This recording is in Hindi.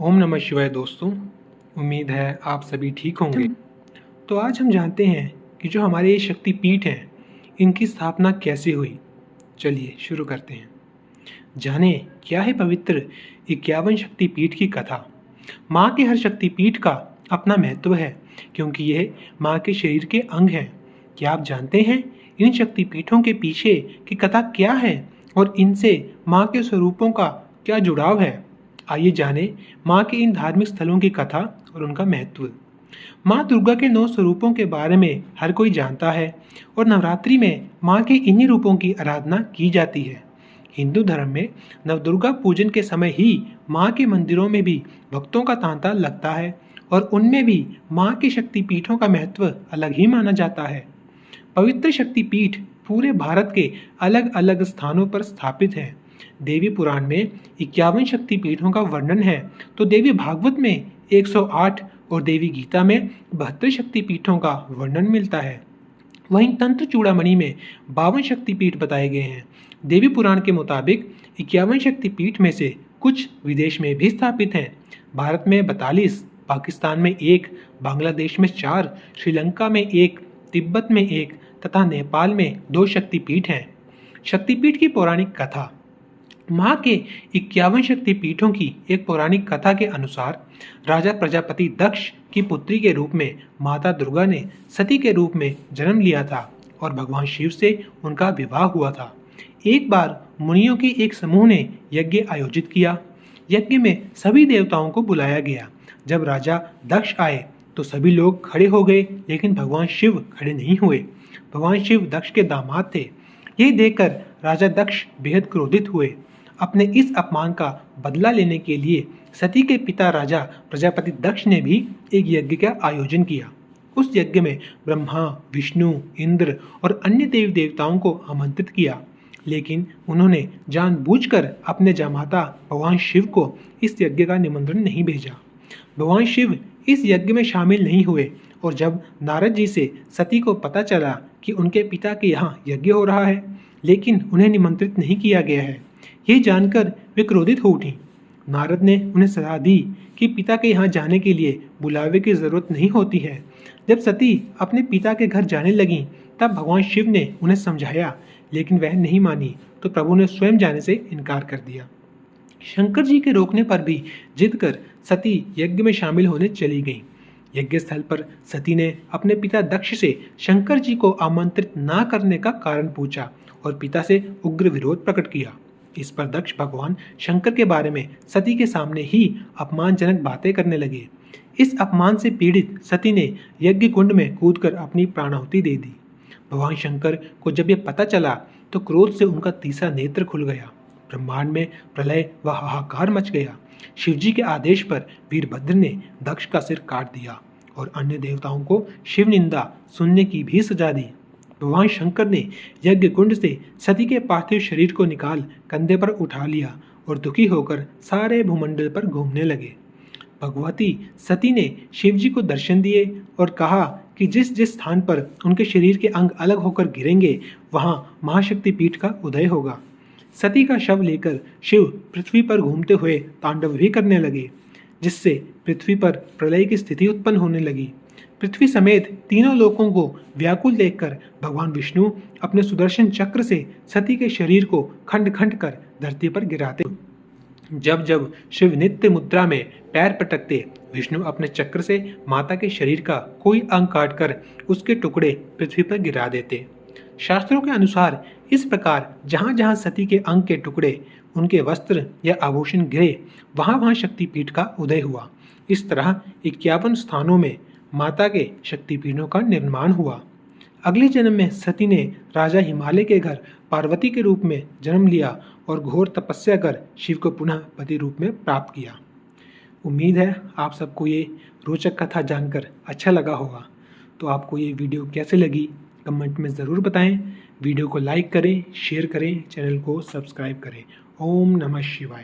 ओम नमः शिवाय दोस्तों। उम्मीद है आप सभी ठीक होंगे। तो आज हम जानते हैं कि जो हमारे ये शक्तिपीठ हैं इनकी स्थापना कैसे हुई। चलिए शुरू करते हैं। जाने क्या है पवित्र 51 शक्तिपीठ की कथा। माँ के हर शक्तिपीठ का अपना महत्व है क्योंकि यह माँ के शरीर के अंग हैं। क्या आप जानते हैं इन शक्तिपीठों के पीछे की कथा क्या है और इनसे माँ के स्वरूपों का क्या जुड़ाव है। आइए जाने माँ के इन धार्मिक स्थलों की कथा और उनका महत्व। माँ दुर्गा के 9 स्वरूपों के बारे में हर कोई जानता है और नवरात्रि में माँ के इन्हीं रूपों की आराधना की जाती है। हिंदू धर्म में नवदुर्गा पूजन के समय ही माँ के मंदिरों में भी भक्तों का तांता लगता है और उनमें भी माँ के शक्तिपीठों का महत्व अलग ही माना जाता है। पवित्र शक्तिपीठ पूरे भारत के अलग अलग स्थानों पर स्थापित हैं। देवी पुराण में 51 शक्तिपीठों का वर्णन है तो देवी भागवत में 108 और देवी गीता में 72 शक्तिपीठों का वर्णन मिलता है। वहीं तंत्र चूड़ामणि में 52 शक्तिपीठ बताए गए हैं। देवी पुराण के मुताबिक 51 शक्तिपीठ में से कुछ विदेश में भी स्थापित हैं। भारत में 42, पाकिस्तान में 1, बांग्लादेश में 4, श्रीलंका में 1, तिब्बत में 1 तथा नेपाल में 2 शक्तिपीठ हैं। शक्तिपीठ की पौराणिक कथा। माँ के 51 शक्तिपीठों की एक पौराणिक कथा के अनुसार राजा प्रजापति दक्ष की पुत्री के रूप में माता दुर्गा ने सती के रूप में जन्म लिया था और भगवान शिव से उनका विवाह हुआ था। एक बार मुनियों के एक समूह ने यज्ञ आयोजित किया। यज्ञ में सभी देवताओं को बुलाया गया। जब राजा दक्ष आए तो सभी लोग खड़े हो गए लेकिन भगवान शिव खड़े नहीं हुए। भगवान शिव दक्ष के दामाद थे। यह देखकर राजा दक्ष बेहद क्रोधित हुए। अपने इस अपमान का बदला लेने के लिए सती के पिता राजा प्रजापति दक्ष ने भी एक यज्ञ का आयोजन किया। उस यज्ञ में ब्रह्मा, विष्णु, इंद्र और अन्य देवी देवताओं को आमंत्रित किया, लेकिन उन्होंने जानबूझकर अपने जामाता भगवान शिव को इस यज्ञ का निमंत्रण नहीं भेजा। भगवान शिव इस यज्ञ में शामिल नहीं हुए और जब नारद जी से सती को पता चला कि उनके पिता के यहाँ यज्ञ हो रहा है लेकिन उन्हें निमंत्रित नहीं किया गया है, ये जानकर वे क्रोधित हो उठी। नारद ने उन्हें सलाह दी कि पिता के यहाँ जाने के लिए बुलावे की जरूरत नहीं होती है। जब सती अपने पिता के घर जाने लगीं तब भगवान शिव ने उन्हें समझाया लेकिन वह नहीं मानी तो प्रभु ने स्वयं जाने से इनकार कर दिया। शंकर जी के रोकने पर भी जिद कर सती यज्ञ में शामिल होने चली गईं। यज्ञ स्थल पर सती ने अपने पिता दक्ष से शंकर जी को आमंत्रित ना करने का कारण पूछा और पिता से उग्र विरोध प्रकट किया। इस पर दक्ष भगवान शंकर के बारे में सती के सामने ही अपमानजनक बातें करने लगे। इस अपमान से पीड़ित सती ने यज्ञ कुंड में कूदकर अपनी प्राणाहुति दे दी। भगवान शंकर को जब यह पता चला तो क्रोध से उनका तीसरा नेत्र खुल गया। ब्रह्मांड में प्रलय व हाहाकार मच गया। शिवजी के आदेश पर वीरभद्र ने दक्ष का सिर काट दिया और अन्य देवताओं को शिव निंदा सुनने की भी सजा दी। भगवान शंकर ने यज्ञ कुंड से सती के पार्थिव शरीर को निकाल कंधे पर उठा लिया और दुखी होकर सारे भूमंडल पर घूमने लगे। भगवती सती ने शिवजी को दर्शन दिए और कहा कि जिस जिस स्थान पर उनके शरीर के अंग अलग होकर गिरेंगे वहां महाशक्ति पीठ का उदय होगा। सती का शव लेकर शिव पृथ्वी पर घूमते हुए तांडव भी करने लगे, जिससे पृथ्वी पर प्रलय की स्थिति उत्पन्न होने लगी। पृथ्वी समेत तीनों लोकों को व्याकुल देखकर भगवान विष्णु अपने सुदर्शन चक्र से सती के शरीर को खंड खंड कर धरती पर गिराते। जब जब शिव नित्य मुद्रा में पैर पटकते, विष्णु अपने चक्र से माता के शरीर का कोई अंग काटकर उसके टुकड़े पृथ्वी पर गिरा देते। शास्त्रों के अनुसार इस प्रकार जहाँ जहाँ सती के अंग के टुकड़े, उनके वस्त्र या आभूषण गिरे वहाँ वहाँ शक्तिपीठ का उदय हुआ। इस तरह 51 स्थानों में माता के शक्तिपीठों का निर्माण हुआ। अगले जन्म में सती ने राजा हिमालय के घर पार्वती के रूप में जन्म लिया और घोर तपस्या कर शिव को पुनः पति रूप में प्राप्त किया। उम्मीद है आप सबको ये रोचक कथा जानकर अच्छा लगा होगा। तो आपको ये वीडियो कैसे लगी कमेंट में ज़रूर बताएं। वीडियो को लाइक करें, शेयर करें, चैनल को सब्सक्राइब करें। ओम नमः शिवाय।